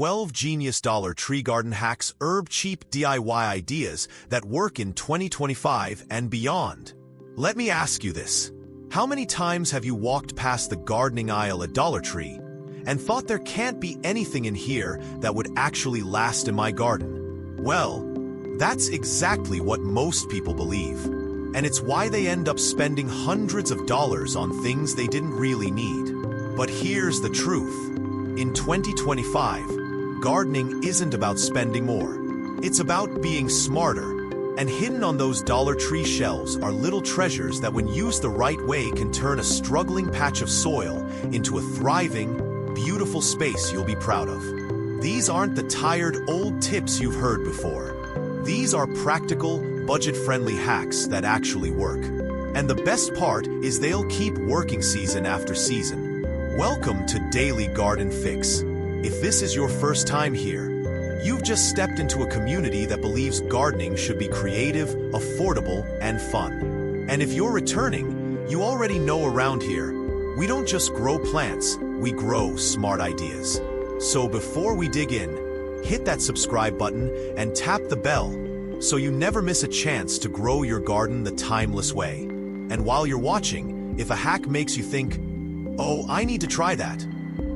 12 genius Dollar Tree garden hacks, herb cheap DIY ideas that work in 2025 and beyond. Let me ask you this. How many times have you walked past the gardening aisle at Dollar Tree and thought there can't be anything in here that would actually last in my garden? Well, that's exactly what most people believe. And it's why they end up spending hundreds of dollars on things they didn't really need. But here's the truth. In 2025, gardening isn't about spending more. It's about being smarter. And hidden on those Dollar Tree shelves are little treasures that, when used the right way, can turn a struggling patch of soil into a thriving, beautiful space you'll be proud of. These aren't the tired old tips you've heard before. These are practical, budget-friendly hacks that actually work. And the best part is they'll keep working season after season. Welcome to Daily Garden Fix. If this is your first time here, you've just stepped into a community that believes gardening should be creative, affordable, and fun. And if you're returning, you already know around here, we don't just grow plants, we grow smart ideas. So before we dig in, hit that subscribe button and tap the bell so you never miss a chance to grow your garden the timeless way. And while you're watching, if a hack makes you think, "Oh, I need to try that,"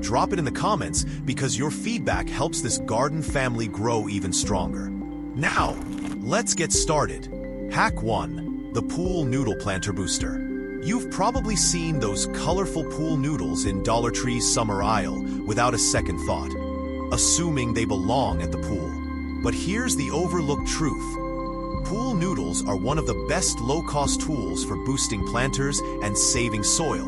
drop it in the comments, because your feedback helps this garden family grow even stronger. Now, let's get started. Hack 1. The Pool Noodle Planter Booster. You've probably seen those colorful pool noodles in Dollar Tree's summer aisle without a second thought, assuming they belong at the pool. But here's the overlooked truth. Pool noodles are one of the best low-cost tools for boosting planters and saving soil,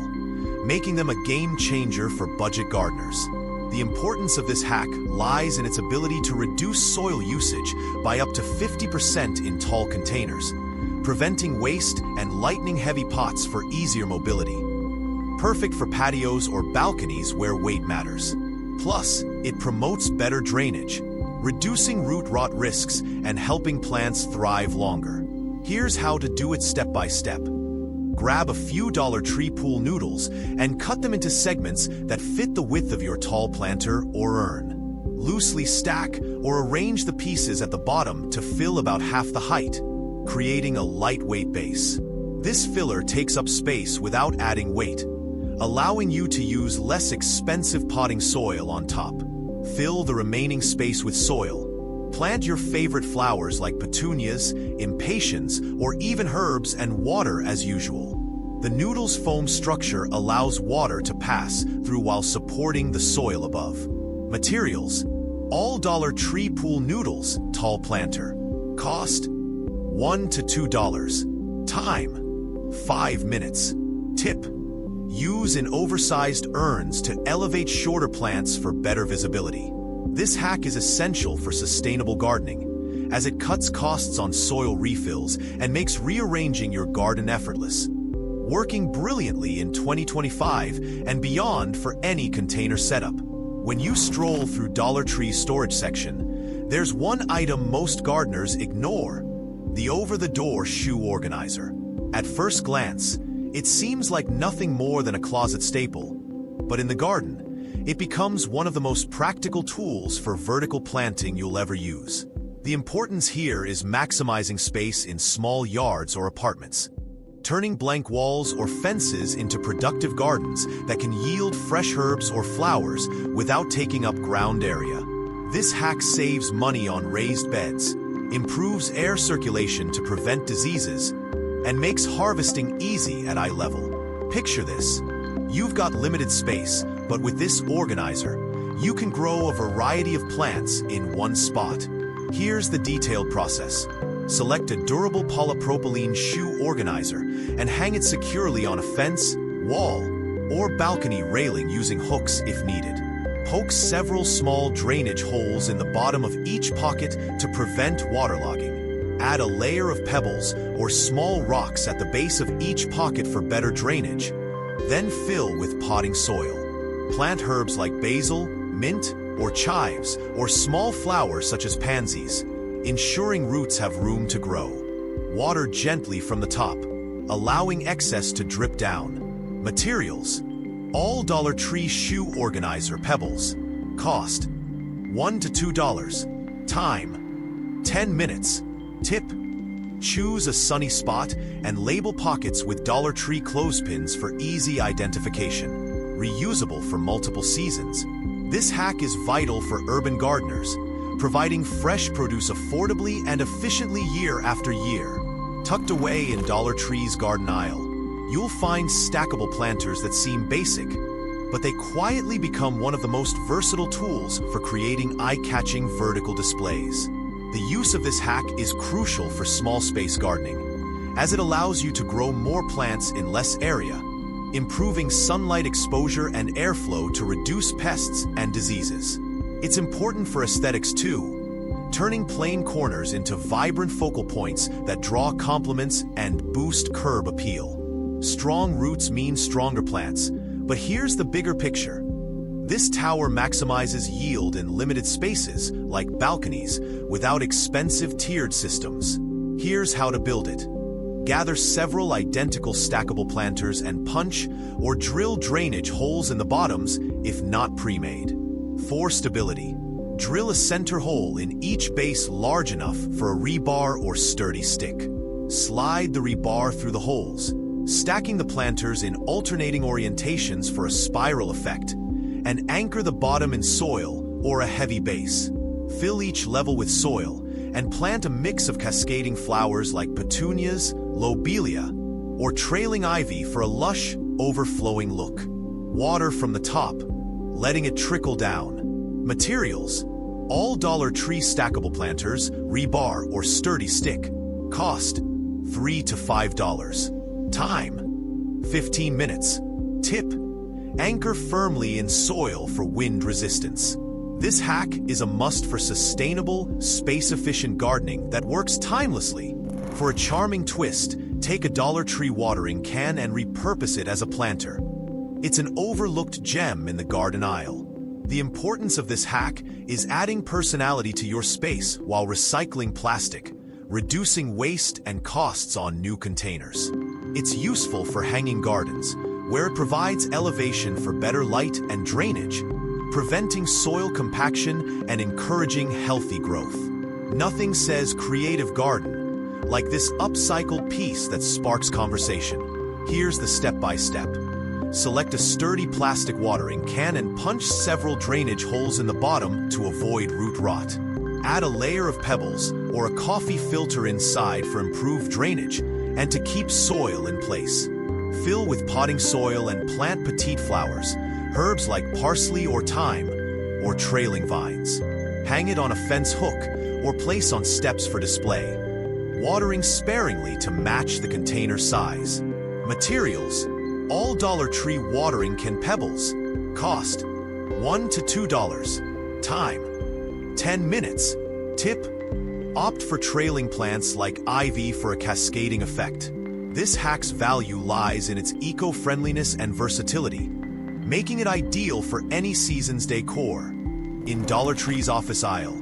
making them a game changer for budget gardeners. The importance of this hack lies in its ability to reduce soil usage by up to 50% in tall containers, preventing waste and lightening heavy pots for easier mobility. Perfect for patios or balconies where weight matters. Plus, it promotes better drainage, reducing root rot risks and helping plants thrive longer. Here's how to do it step by step. Grab a few Dollar Tree pool noodles and cut them into segments that fit the width of your tall planter or urn. Loosely stack or arrange the pieces at the bottom to fill about half the height, creating a lightweight base. This filler takes up space without adding weight, allowing you to use less expensive potting soil on top. Fill the remaining space with soil. Plant your favorite flowers like petunias, impatiens, or even herbs, and water as usual. The noodle's foam structure allows water to pass through while supporting the soil above. Materials: all Dollar Tree pool noodles, tall planter. Cost: $1 to $2. Time: 5 minutes. Tip: use in oversized urns to elevate shorter plants for better visibility. This hack is essential for sustainable gardening, as it cuts costs on soil refills and makes rearranging your garden effortless. Working brilliantly in 2025 and beyond for any container setup. When you stroll through Dollar Tree's storage section, there's one item most gardeners ignore: the over-the-door shoe organizer. At first glance, it seems like nothing more than a closet staple, but in the garden, it becomes one of the most practical tools for vertical planting you'll ever use. The importance here is maximizing space in small yards or apartments, turning blank walls or fences into productive gardens that can yield fresh herbs or flowers without taking up ground area. This hack saves money on raised beds, improves air circulation to prevent diseases, and makes harvesting easy at eye level. Picture this. You've got limited space, but with this organizer, you can grow a variety of plants in one spot. Here's the detailed process. Select a durable polypropylene shoe organizer and hang it securely on a fence, wall, or balcony railing using hooks if needed. Poke several small drainage holes in the bottom of each pocket to prevent waterlogging. Add a layer of pebbles or small rocks at the base of each pocket for better drainage. Then fill with potting soil. Plant herbs like basil, mint, or chives, or small flowers such as pansies, ensuring roots have room to grow. Water gently from the top, allowing excess to drip down. Materials: all Dollar Tree shoe organizer pebbles. Cost: $1 to $2. Time: 10 minutes. Tip: choose a sunny spot and label pockets with Dollar Tree clothespins for easy identification. Reusable for multiple seasons. This hack is vital for urban gardeners, providing fresh produce affordably and efficiently year after year. Tucked away in Dollar Tree's garden aisle, you'll find stackable planters that seem basic, but they quietly become one of the most versatile tools for creating eye-catching vertical displays. The use of this hack is crucial for small space gardening, as it allows you to grow more plants in less area, improving sunlight exposure and airflow to reduce pests and diseases. It's important for aesthetics too, turning plain corners into vibrant focal points that draw compliments and boost curb appeal. Strong roots mean stronger plants, but here's the bigger picture. This tower maximizes yield in limited spaces, like balconies, without expensive tiered systems. Here's how to build it. Gather several identical stackable planters and punch or drill drainage holes in the bottoms if not pre-made. For stability, drill a center hole in each base large enough for a rebar or sturdy stick. Slide the rebar through the holes, stacking the planters in alternating orientations for a spiral effect, and anchor the bottom in soil or a heavy base. Fill each level with soil and plant a mix of cascading flowers like petunias, lobelia, or trailing ivy for a lush, overflowing look. Water from the top, letting it trickle down. Materials: all Dollar Tree stackable planters, rebar or sturdy stick. Cost: $3 to $5. Time: 15 minutes. Tip: anchor firmly in soil for wind resistance. This hack is a must for sustainable, space-efficient gardening that works timelessly. For a charming twist, take a Dollar Tree watering can and repurpose it as a planter. It's an overlooked gem in the garden aisle. The importance of this hack is adding personality to your space while recycling plastic, reducing waste and costs on new containers. It's useful for hanging gardens, where it provides elevation for better light and drainage, preventing soil compaction and encouraging healthy growth. Nothing says creative garden like this upcycled piece that sparks conversation. Here's the step-by-step. Select a sturdy plastic watering can and punch several drainage holes in the bottom to avoid root rot. Add a layer of pebbles or a coffee filter inside for improved drainage and to keep soil in place. Fill with potting soil and plant petite flowers, herbs like parsley or thyme, or trailing vines. Hang it on a fence hook or place on steps for display, watering sparingly to match the container size. Materials: all Dollar Tree watering can pebbles. Cost: $1 to $2. Time: 10 minutes. Tip: opt for trailing plants like ivy for a cascading effect. This hack's value lies in its eco-friendliness and versatility, making it ideal for any season's decor. In Dollar Tree's office aisle,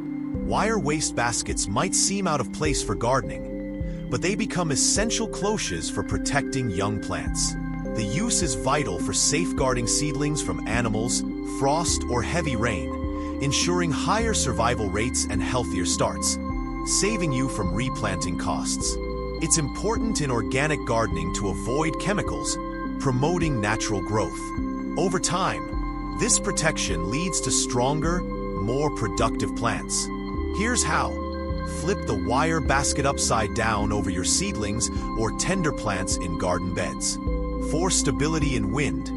wire waste baskets might seem out of place for gardening, but they become essential cloches for protecting young plants. The use is vital for safeguarding seedlings from animals, frost, or heavy rain, ensuring higher survival rates and healthier starts, saving you from replanting costs. It's important in organic gardening to avoid chemicals, promoting natural growth. Over time, this protection leads to stronger, more productive plants. Here's how. Flip the wire basket upside down over your seedlings or tender plants in garden beds. For stability in wind,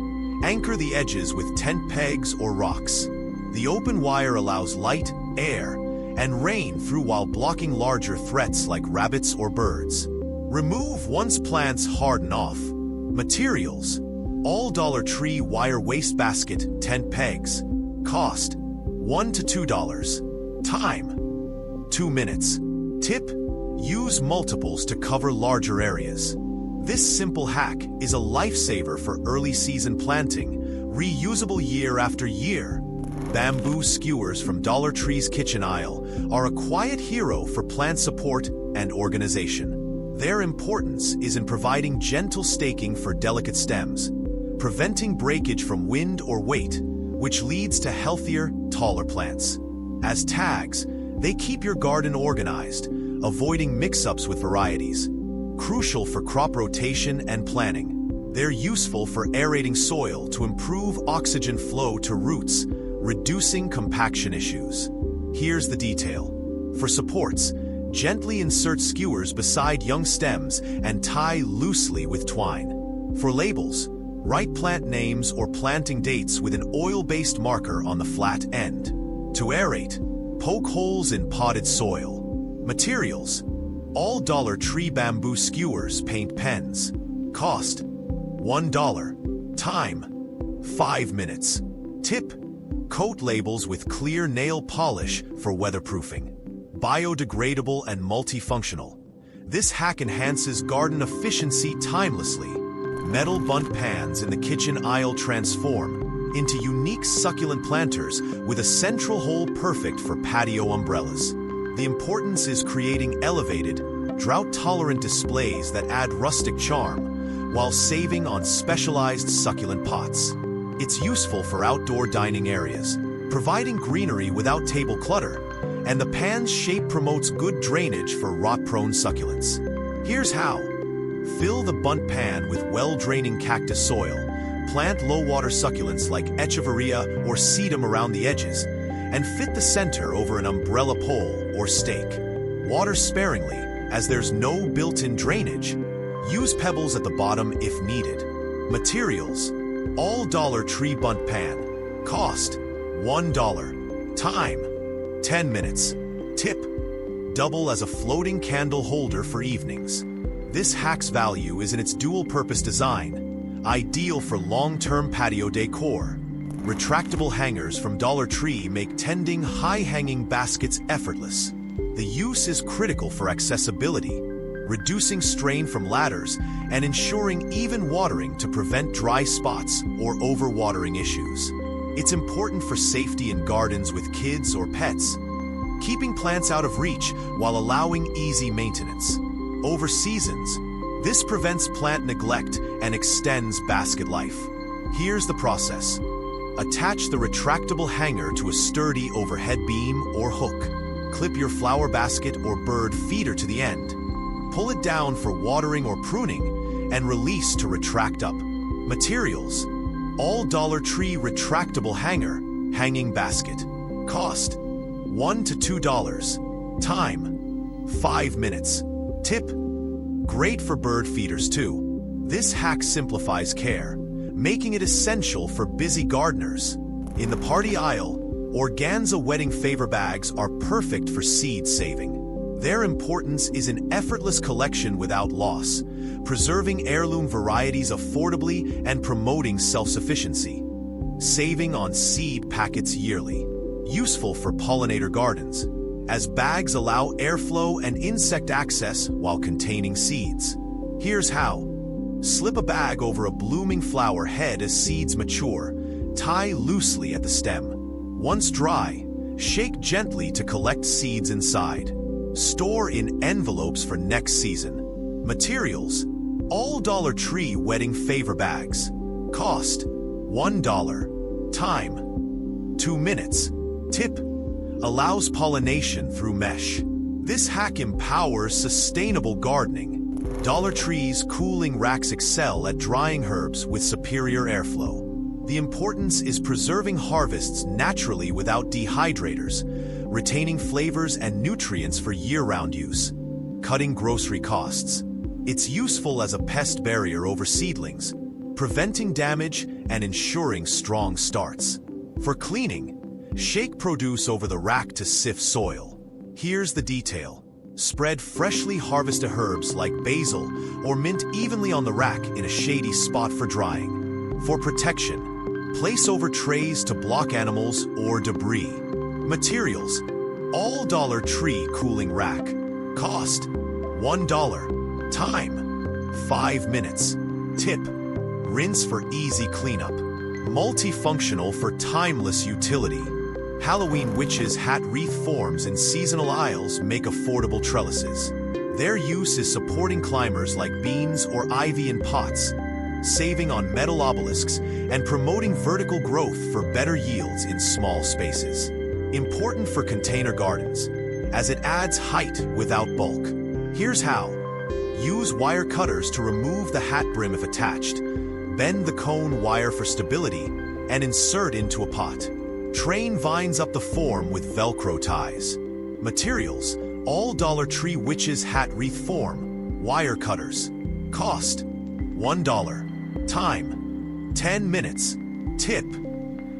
anchor the edges with tent pegs or rocks. The open wire allows light, air, and rain through while blocking larger threats like rabbits or birds. Remove once plants harden off. Materials: all Dollar Tree wire wastebasket tent pegs. Cost: $1 to $2. Time: 2 minutes. Tip: use multiples to cover larger areas. This simple hack is a lifesaver for early season planting, reusable year after year. Bamboo skewers from Dollar Tree's kitchen aisle are a quiet hero for plant support and organization. Their importance is in providing gentle staking for delicate stems, preventing breakage from wind or weight, which leads to healthier, taller plants. As tags, they keep your garden organized, avoiding mix-ups with varieties. Crucial for crop rotation and planning. They're useful for aerating soil to improve oxygen flow to roots, reducing compaction issues. Here's the detail. For supports, gently insert skewers beside young stems and tie loosely with twine. For labels, write plant names or planting dates with an oil-based marker on the flat end. To aerate, poke holes in potted soil. Materials: all Dollar Tree bamboo skewers paint pens. Cost: $1. Time: 5 minutes. Tip: coat labels with clear nail polish for weatherproofing. Biodegradable and multifunctional. This hack enhances garden efficiency timelessly. Metal Bundt pans in the kitchen aisle transform into unique succulent planters with a central hole perfect for patio umbrellas. The importance is creating elevated, drought-tolerant displays that add rustic charm, while saving on specialized succulent pots. It's useful for outdoor dining areas, providing greenery without table clutter, and the pan's shape promotes good drainage for rot-prone succulents. Here's how. Fill the Bundt pan with well-draining cactus soil. Plant low-water succulents like echeveria or sedum around the edges, and fit the center over an umbrella pole or stake. Water sparingly, as there's no built-in drainage. Use pebbles at the bottom if needed. Materials: all Dollar Tree Bundt pan. Cost: $1. Time: 10 minutes. Tip: double as a floating candle holder for evenings. This hack's value is in its dual-purpose design, ideal for long-term patio decor. Retractable hangers from Dollar Tree make tending high-hanging baskets effortless. The use is critical for accessibility, reducing strain from ladders and ensuring even watering to prevent dry spots or overwatering issues. It's important for safety in gardens with kids or pets, keeping plants out of reach while allowing easy maintenance. Over seasons, this prevents plant neglect and extends basket life. Here's the process. Attach the retractable hanger to a sturdy overhead beam or hook. Clip your flower basket or bird feeder to the end. Pull it down for watering or pruning, and release to retract up. Materials: all Dollar Tree retractable hanger, hanging basket. Cost: $1 to $2. Time: 5 minutes. Tip: great for bird feeders too. This hack simplifies care, making it essential for busy gardeners. In the party aisle, organza wedding favor bags are perfect for seed saving. Their importance is an effortless collection without loss, preserving heirloom varieties affordably and promoting self-sufficiency. Saving on seed packets yearly. Useful for pollinator gardens, as bags allow airflow and insect access while containing seeds. Here's how. Slip a bag over a blooming flower head as seeds mature. Tie loosely at the stem. Once dry, shake gently to collect seeds inside. Store in envelopes for next season. Materials: all Dollar Tree wedding favor bags. Cost: $1. Time: 2 minutes. Tip: allows pollination through mesh. This hack empowers sustainable gardening. Dollar Tree's cooling racks excel at drying herbs with superior airflow. The importance is preserving harvests naturally without dehydrators, retaining flavors and nutrients for year-round use. Cutting grocery costs. It's useful as a pest barrier over seedlings, preventing damage and ensuring strong starts. For cleaning, shake produce over the rack to sift soil. Here's the detail. Spread freshly harvested herbs like basil or mint evenly on the rack in a shady spot for drying. For protection, place over trays to block animals or debris. Materials: all Dollar Tree cooling rack. Cost: $1. Time: 5 minutes. Tip: rinse for easy cleanup. Multifunctional for timeless utility. Halloween witches' hat wreath forms in seasonal aisles make affordable trellises. Their use is supporting climbers like beans or ivy in pots, saving on metal obelisks and promoting vertical growth for better yields in small spaces. Important for container gardens, as it adds height without bulk. Here's how. Use wire cutters to remove the hat brim if attached. Bend the cone wire for stability and insert into a pot. Train vines up the form with Velcro ties. Materials: all Dollar Tree witch's hat wreath form. Wire cutters. Cost: $1. Time: 10 minutes. Tip: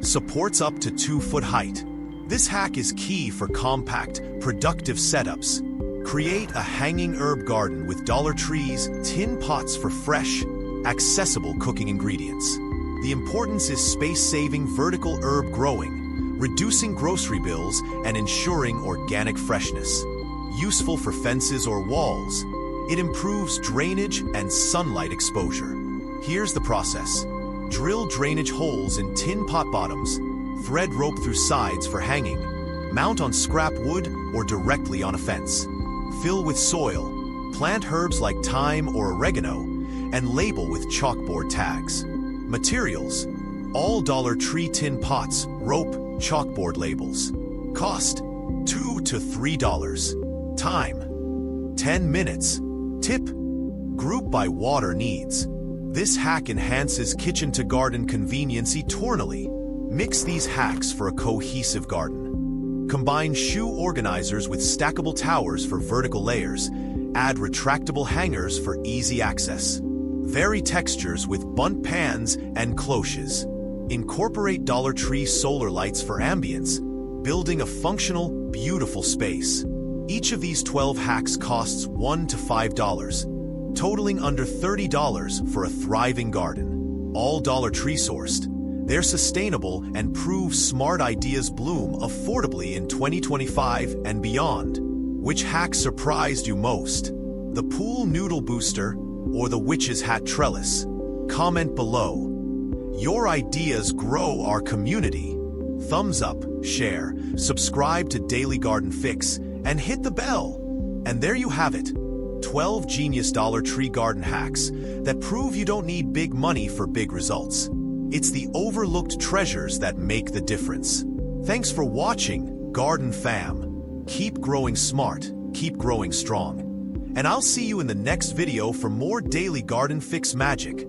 supports up to 2-foot height. This hack is key for compact, productive setups. Create a hanging herb garden with Dollar Tree's tin pots for fresh, accessible cooking ingredients. The importance is space-saving vertical herb growing, reducing grocery bills and ensuring organic freshness. Useful for fences or walls, it improves drainage and sunlight exposure. Here's the process. Drill drainage holes in tin pot bottoms, thread rope through sides for hanging, mount on scrap wood or directly on a fence. Fill with soil, plant herbs like thyme or oregano, and label with chalkboard tags. Materials: all Dollar Tree tin pots, rope, chalkboard labels. Cost: $2 to $3. Time: 10 minutes. Tip: group by water needs. This hack enhances kitchen to garden convenience eternally. Mix these hacks for a cohesive garden. Combine shoe organizers with stackable towers for vertical layers. Add retractable hangers for easy access. Vary textures with Bundt pans and cloches. Incorporate Dollar Tree solar lights for ambience, building a functional, beautiful space. Each of these 12 hacks costs $1 to $5, totaling under $30 for a thriving garden. All Dollar Tree sourced. They're sustainable and prove smart ideas bloom affordably in 2025 and beyond. Which hack surprised you most? The pool noodle booster or the witch's hat trellis? Comment below. Your ideas grow our community. Thumbs up, share, subscribe to Daily Garden Fix, and hit the bell. And there you have it. 12 genius Dollar Tree garden hacks that prove you don't need big money for big results. It's the overlooked treasures that make the difference. Thanks for watching, Garden Fam. Keep growing smart, keep growing strong. And I'll see you in the next video for more Daily Garden Fix magic.